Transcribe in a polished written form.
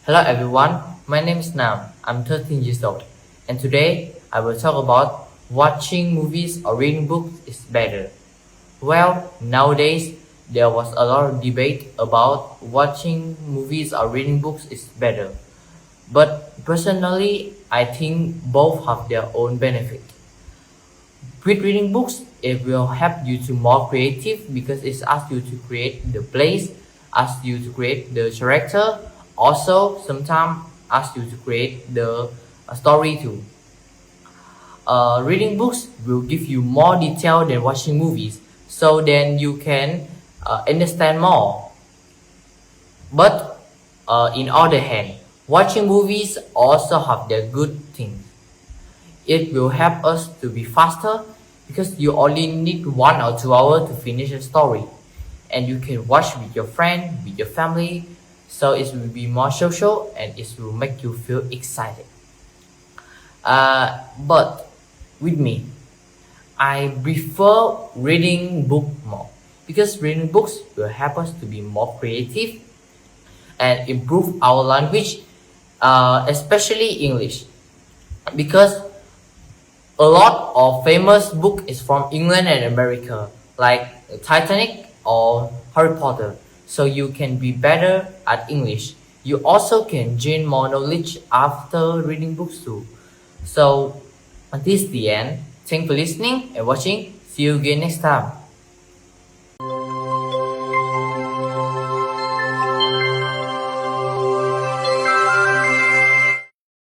Hello everyone, my name is Nam. I'm 13 years old, and today I will talk about watching movies or reading books is better. Well, nowadays there was a lot of debate about watching movies or reading books is better. But personally, I think both have their own benefit. With reading books, it will help you to more creative because it asks you to create the place, asks you to create the character, also sometimes asks you to create the story too. Reading books will give you more detail than watching movies, so then you can understand more. But in other hand, watching movies also have their good things. It will help us to be faster because you only need 1 or 2 hours to finish a story, and you can watch with your friend, with your family, so it will be more social and it will make you feel excited. But with me, I prefer reading book more because reading books will help us to be more creative and improve our language, especially English, because a lot of famous book is from England and America, like Titanic or Harry Potter. So you can be better at English. You also can gain more knowledge after reading books too. So this is the end. Thanks for listening and watching. See you again next time.